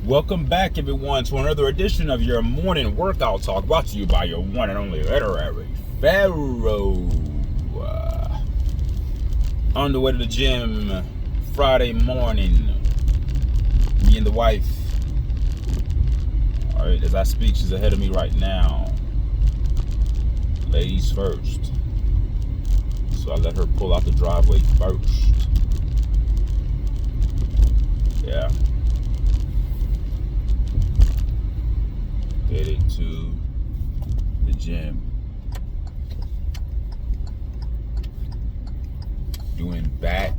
Welcome back, everyone, to another edition of your morning workout talk, brought to you by your one and only literary Pharaoh. On the way to the gym, Friday morning, me and the wife. All right, as I speak, she's ahead of me right now. Ladies first. So I let her pull out the driveway first. Yeah. Headed to the gym. Doing back,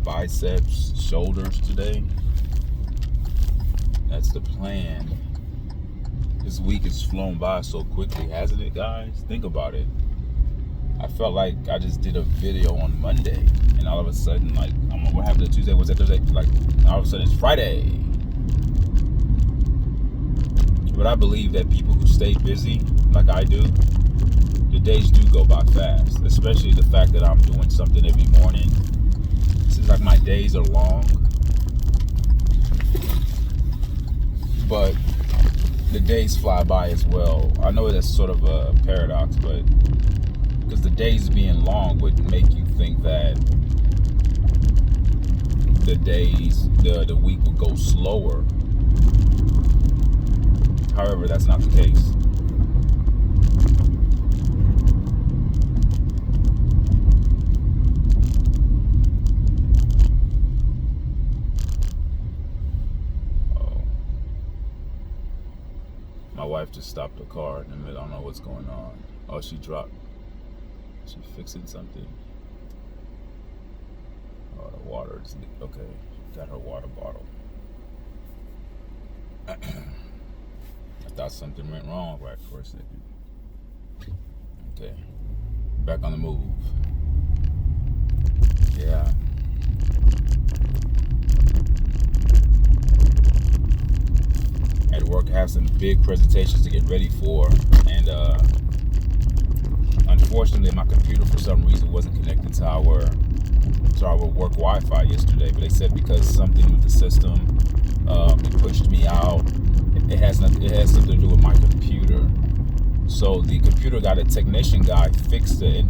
biceps, shoulders today. That's the plan. This week has flown by so quickly, hasn't it, guys? Think about it. I felt like I just did a video on Monday, and all of a sudden, like, what happened to Tuesday? Was that Thursday? Like, all of a sudden it's Friday. But I believe that people who stay busy, like I do, the days do go by fast. Especially the fact that I'm doing something every morning. It seems like my days are long. But the days fly by as well. I know that's sort of a paradox, but because the days being long would make you think that the week would go slower. However, that's not the case. Oh. My wife just stopped the car in the middle. I don't know what's going on. Oh, she dropped. She's fixing something. Oh, the water is leaking. Okay, got her water bottle. I thought something went wrong right for a second. Okay, back on the move. Yeah. At work, I have some big presentations to get ready for, and unfortunately, my computer for some reason wasn't connected to our work Wi-Fi yesterday. But they said because something with the system, it pushed me out. It has something to do with my computer. So the computer got a technician guy fixed the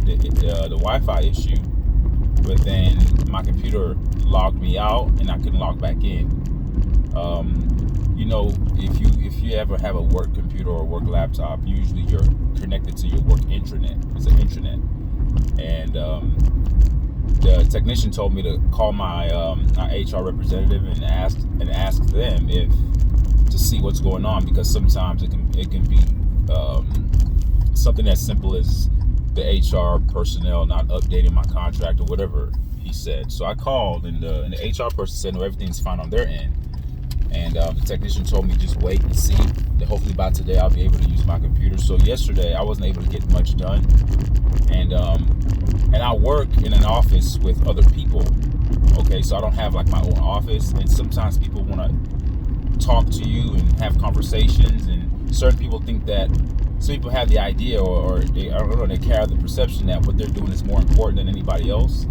Wi-Fi issue, but then my computer logged me out and I couldn't log back in. If you ever have a work computer or a work laptop, usually you're connected to your work intranet. It's an intranet, and the technician told me to call my HR representative and ask them to see what's going on, because sometimes it can be something as simple as the HR personnel not updating my contract or whatever he said. So I called, and the HR person said no, everything's fine on their end. And the technician told me just wait and see. That hopefully by today I'll be able to use my computer. So yesterday I wasn't able to get much done, and I work in an office with other people. Okay, so I don't have like my own office, and sometimes people want to talk to you and have conversations, and certain people think that some people have the idea or they carry the perception that what they're doing is more important than anybody else.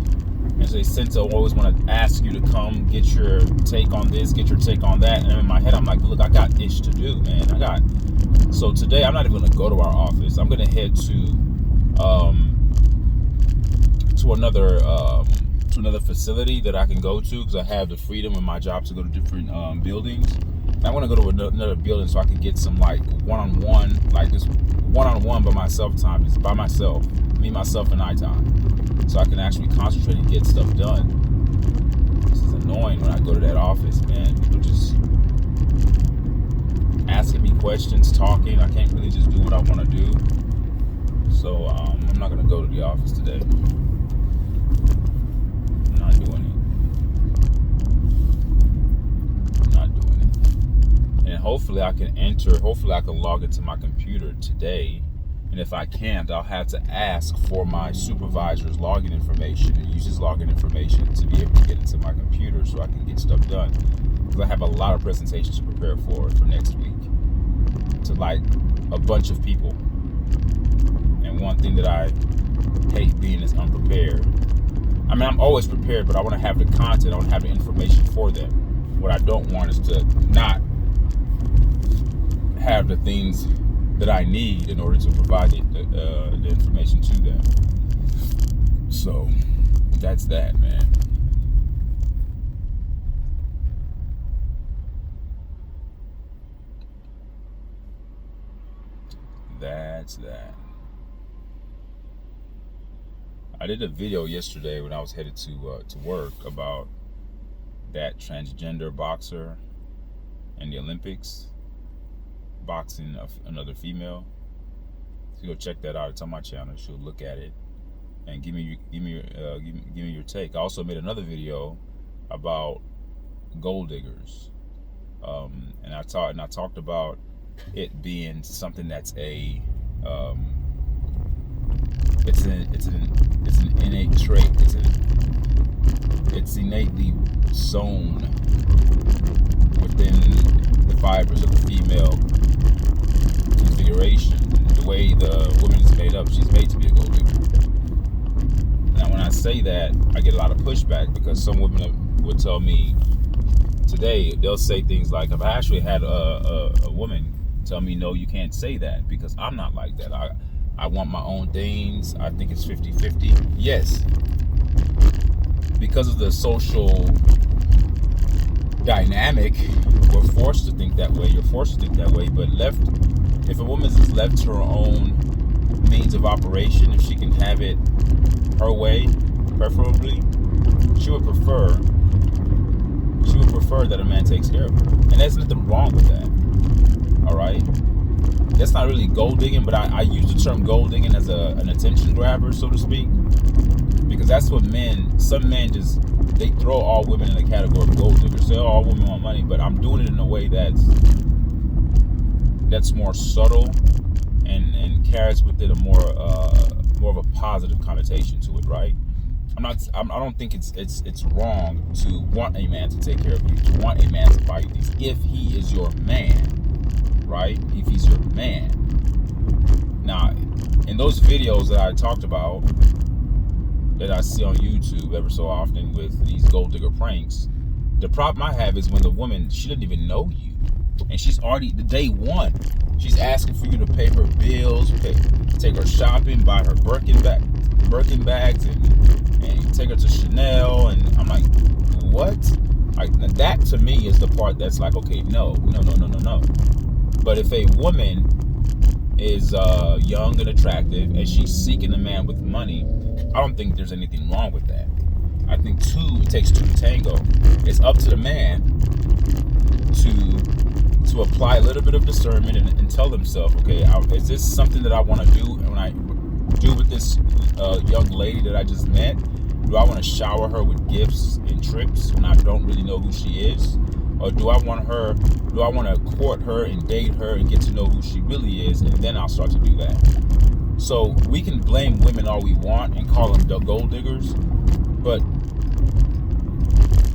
And so they tend to always want to ask you to come get your take on this, get your take on that. And in my head, I'm like, look, I got ish to do, man. So today, I'm not even going to go to our office. I'm going to head to another facility that I can go to, because I have the freedom in my job to go to different buildings. And I want to go to another building so I can get some like one-on-one, like just one-on-one by myself time, just by myself, me, myself, and I time. So I can actually concentrate and get stuff done. This is annoying when I go to that office, man. People just asking me questions, talking. I can't really just do what I want to do. So I'm not going to go to the office today. I'm not doing it. And hopefully I can log into my computer today. And if I can't, I'll have to ask for my supervisor's login information and use his login information to be able to get into my computer so I can get stuff done. Because I have a lot of presentations to prepare for next week to like a bunch of people. And one thing that I hate being is unprepared. I mean, I'm always prepared, but I want to have the content, I want to have the information for them. What I don't want is to not have the things that I need in order to provide the information to them. So that's that, man. That's that. I did a video yesterday when I was headed to work about that transgender boxer in the Olympics boxing another female. So go check that out. It's on my channel. You should look at it and give me your take. I also made another video about gold diggers, and I talked about it being something that's it's an innate trait. It's innately sown within the fibers of the female configuration. The way the woman is made up, she's made to be a gold digger. Now, when I say that, I get a lot of pushback because some women would tell me today, they'll say things like, I've actually had a woman tell me, no, you can't say that because I'm not like that. I want my own things. I think it's 50-50. Yes, because of the social dynamic, we're forced to think that way. You're forced to think that way. But if a woman is left to her own means of operation, if she can have it her way, preferably, she would prefer that a man takes care of her. And there's nothing wrong with that. All right? That's not really gold digging, but I use the term gold digging as an attention grabber, so to speak, because that's what some men they throw all women in the category of gold diggers. Say, oh, all women want money, but I'm doing it in a way that's more subtle and carries with it a more of a positive connotation to it, right? I don't think it's wrong to want a man to take care of you, to want a man to buy you things if he is your man. Right? If he's your man. Now, in those videos that I talked about, that I see on YouTube ever so often with these gold digger pranks, the problem I have is when the woman, she doesn't even know you, and she's already, the day one, she's asking for you to pay her bills, take her shopping, buy her Birkin bags, and take her to Chanel, and I'm like, what? Like, that to me is the part that's like, okay, no. But if a woman is young and attractive and she's seeking a man with money, I don't think there's anything wrong with that. I think it takes two to tango. It's up to the man to apply a little bit of discernment and tell himself, okay, is this something that I want to do? And when I do with this young lady that I just met, do I want to shower her with gifts and trips when I don't really know who she is? Or do I want to court her and date her and get to know who she really is, and then I'll start to do that? So we can blame women all we want and call them gold diggers, but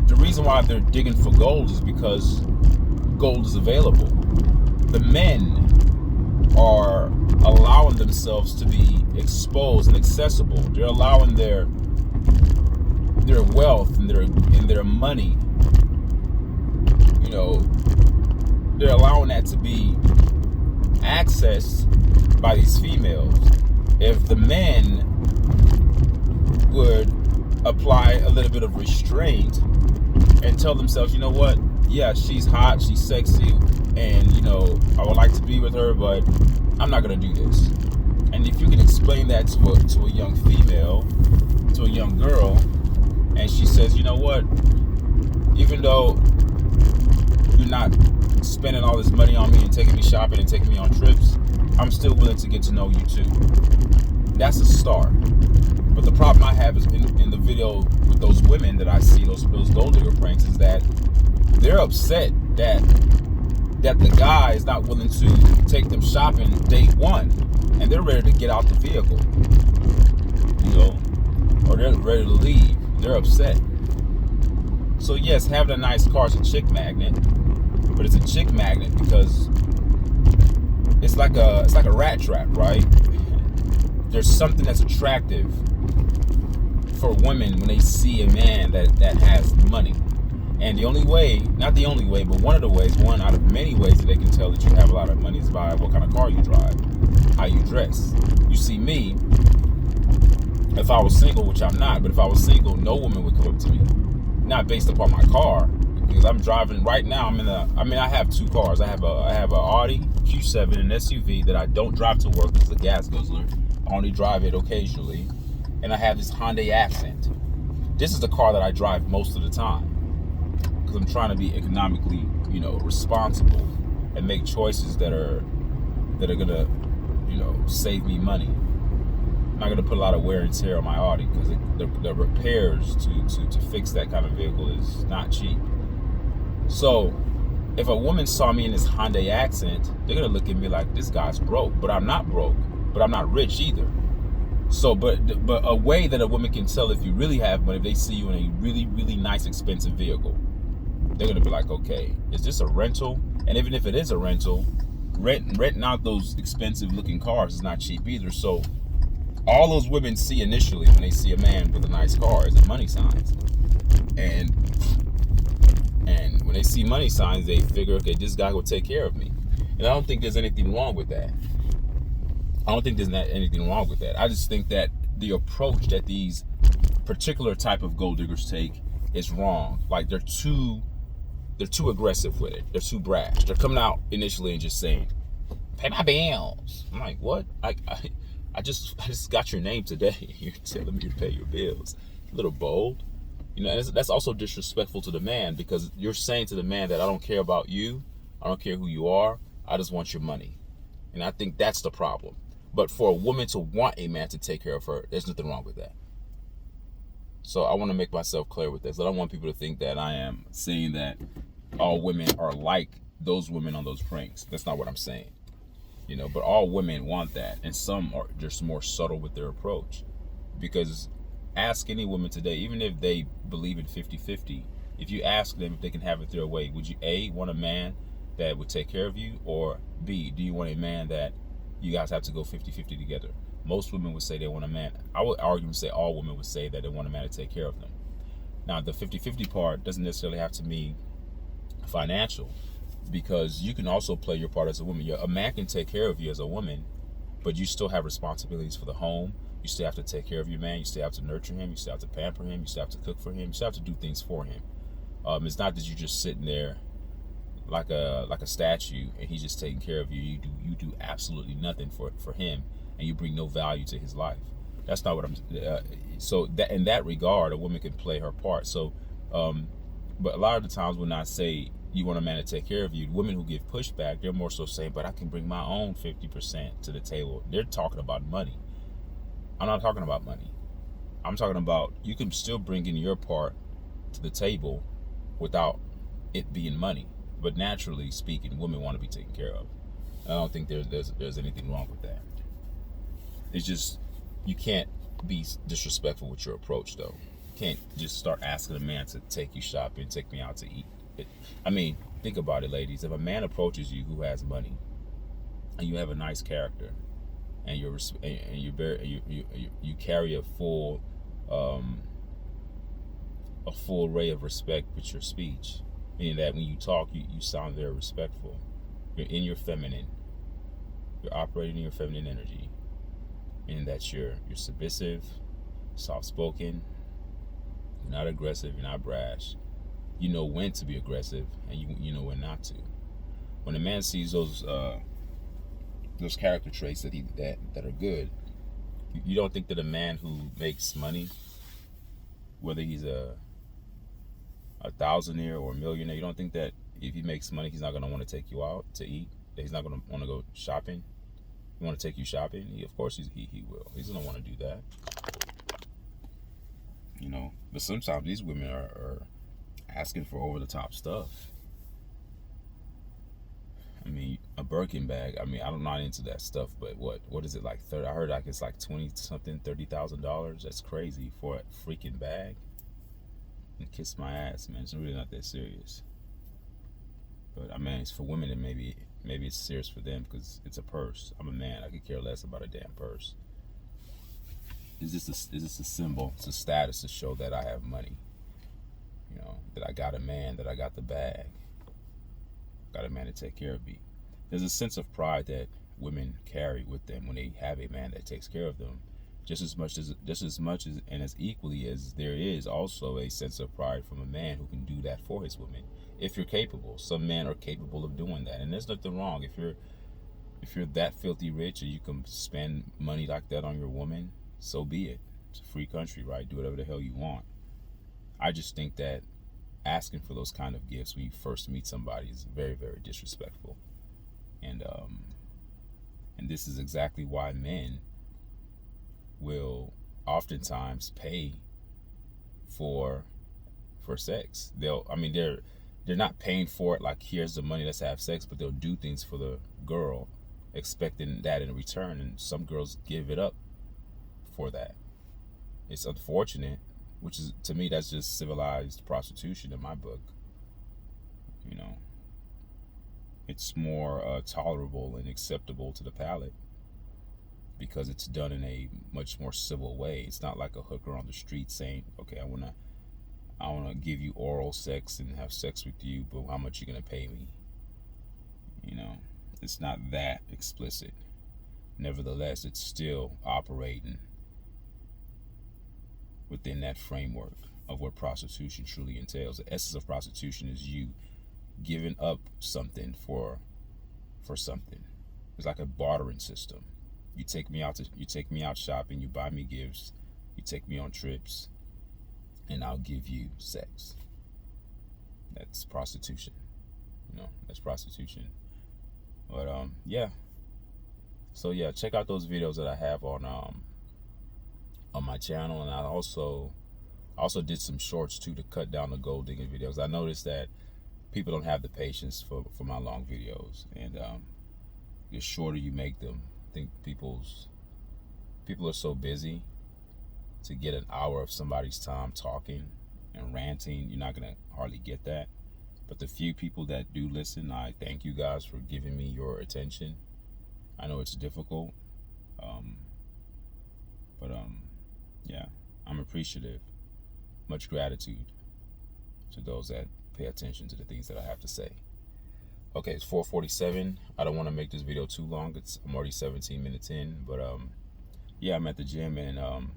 the reason why they're digging for gold is because gold is available. The men are allowing themselves to be exposed and accessible. They're allowing their wealth and their money, they're allowing that to be accessed by these females. If the men would apply a little bit of restraint and tell themselves, you know what, yeah, she's hot, she's sexy, and I would like to be with her, but I'm not gonna do this. And if you can explain that to a young female, to a young girl, and she says, you know what, even though you're not spending all this money on me and taking me shopping and taking me on trips, I'm still willing to get to know you too. That's a start. But the problem I have is in the video with those women that I see, those gold digger pranks, is that they're upset that the guy is not willing to take them shopping date one, and they're ready to get out the vehicle, or they're ready to leave. They're upset. So yes, having a nice car is a chick magnet, but it's a chick magnet because it's like a rat trap, right? There's something that's attractive for women when they see a man that has money. And the only way, not the only way, but one of the ways, one out of many ways that they can tell that you have a lot of money is by what kind of car you drive, how you dress. You see me, if I was single, which I'm not, but if I was single, no woman would come up to me. Not based upon my car, because I'm driving right now. I have two cars. I have a Audi Q7, an SUV that I don't drive to work because it's a gas guzzler. I only drive it occasionally. And I have this Hyundai Accent. This is the car that I drive most of the time because I'm trying to be economically, responsible and make choices that are gonna, save me money. I'm not gonna put a lot of wear and tear on my Audi because the repairs to fix that kind of vehicle is not cheap. So if a woman saw me in this Hyundai Accent, they're gonna look at me like, this guy's broke. But I'm not broke. But I'm not rich either. So, but a way that a woman can tell if you really have money, if they see you in a really, really nice, expensive vehicle, they're gonna be like, okay, is this a rental? And even if it is a rental, renting out those expensive-looking cars is not cheap either. So, all those women see initially when they see a man with a nice car is the money signs, and when they see money signs, they figure, okay, this guy will take care of me. And I don't think there's anything wrong with that. I just think that the approach that these particular type of gold diggers take is wrong. Like they're too aggressive with it. They're too brash. They're coming out initially and just saying, "Pay my bills." I'm like, what? I just got your name today. You're telling me to pay your bills. A little bold. And that's also disrespectful to the man, because you're saying to the man that I don't care about you. I don't care who you are. I just want your money. And I think that's the problem. But for a woman to want a man to take care of her, there's nothing wrong with that. So I want to make myself clear with this. I don't want people to think that I am saying that all women are like those women on those pranks. That's not what I'm saying. But all women want that. And some are just more subtle with their approach. Because ask any woman today, even if they believe in 50-50, if you ask them if they can have it their way, would you A, want a man that would take care of you, or B, do you want a man that you guys have to go 50-50 together? Most women would say they want a man. I would argue and say all women would say that they want a man to take care of them. Now, the 50-50 part doesn't necessarily have to be financial, because you can also play your part as a woman. A man can take care of you as a woman, but you still have responsibilities for the home. You still have to take care of your man. You still have to nurture him. You still have to pamper him. You still have to cook for him. You still have to do things for him. It's not that you're just sitting there like a statue and he's just taking care of you. You do absolutely nothing for him, and you bring no value to his life. That's not what I'm. So that in that regard, a woman can play her part. So, but a lot of the times when I say you want a man to take care of you, women who give pushback, they're more so saying, but I can bring my own 50% to the table. They're talking about money. I'm not talking about money. I'm talking about you can still bring in your part to the table without it being money. But naturally speaking, women want to be taken care of. I don't think there's anything wrong with that. It's just you can't be disrespectful with your approach, though. You can't just start asking a man to take you shopping, take me out to eat. Think about it, ladies. If a man approaches you who has money and you have a nice character and you carry a full array of respect with your speech, meaning that when you talk, you sound very respectful. You're in your feminine. You're operating in your feminine energy, meaning that you're submissive, soft-spoken. You're not aggressive. You're not brash. You know when to be aggressive, and you know when not to. When a man sees those character traits that are good, you don't think that a man who makes money, whether he's a thousandaire or a millionaire, you don't think that if he makes money, he's not going to want to take you out to eat? That he's not going to want to go shopping? He want to take you shopping? Of course he will. He's going to want to do that. But sometimes these women are asking for over-the-top stuff. A Birkin bag. I'm not into that stuff, but what is it like? I heard like it's like $20-something, $30,000. That's crazy for a freaking bag. And kiss my ass, man. It's really not that serious. But it's for women, and maybe it's serious for them because it's a purse. I'm a man. I could care less about a damn purse. It's just a symbol. It's a status to show that I have money. You know, that I got a man, that I got the bag, got a man to take care of me. There's a sense of pride that women carry with them when they have a man that takes care of them, just as much as and as equally as there is also a sense of pride from a man who can do that for his woman. If you're capable, some men are capable of doing that, and there's nothing wrong if you're that filthy rich and you can spend money like that on your woman. So be it. It's a free country, right? Do whatever the hell you want. I just think that asking for those kind of gifts when you first meet somebody is very, very disrespectful. And this is exactly why men will oftentimes pay for sex. They're not paying for it like, here's the money, let's have sex, but they'll do things for the girl expecting that in return, and some girls give it up for that. It's unfortunate, which is, to me, that's just civilized prostitution in my book. You know, it's more tolerable and acceptable to the palate because it's done in a much more civil way. It's not like a hooker on the street saying, okay, I wanna give you oral sex and have sex with you, but how much you gonna pay me? You know, it's not that explicit. Nevertheless, it's still operating within that framework of what prostitution truly entails. The essence of prostitution is you giving up something for something. It's like a bartering system. You take me out shopping, you buy me gifts, you take me on trips, and I'll give you sex. That's prostitution. That's prostitution. But yeah. So yeah, check out those videos that I have on my channel, and I also did some shorts too to cut down the gold digging videos. I noticed that people don't have the patience for my long videos, and the shorter you make them, I think people are so busy to get an hour of somebody's time talking and ranting. You're not gonna hardly get that. But the few people that do listen, I thank you guys for giving me your attention. I know it's difficult, but yeah, I'm appreciative. Much gratitude to those that pay attention to the things that I have to say. Okay, it's 4:47. I don't want to make this video too long. I'm already 17 minutes in, but yeah, I'm at the gym, and I'm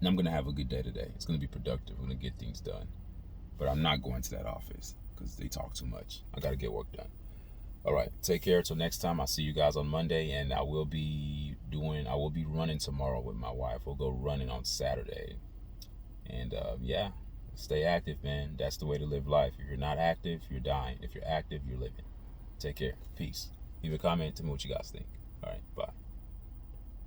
gonna have a good day today. It's gonna be productive. I'm gonna get things done, but I'm not going to that office because they talk too much. I gotta get work done. All right, take care. Till next time, I'll see you guys on Monday, and I will be running tomorrow with my wife. We'll go running on Saturday, and yeah, stay active, man. That's the way to live life. If you're not active, you're dying. If you're active, you're living. Take care. Peace. Leave a comment. Tell me what you guys think. All right, bye.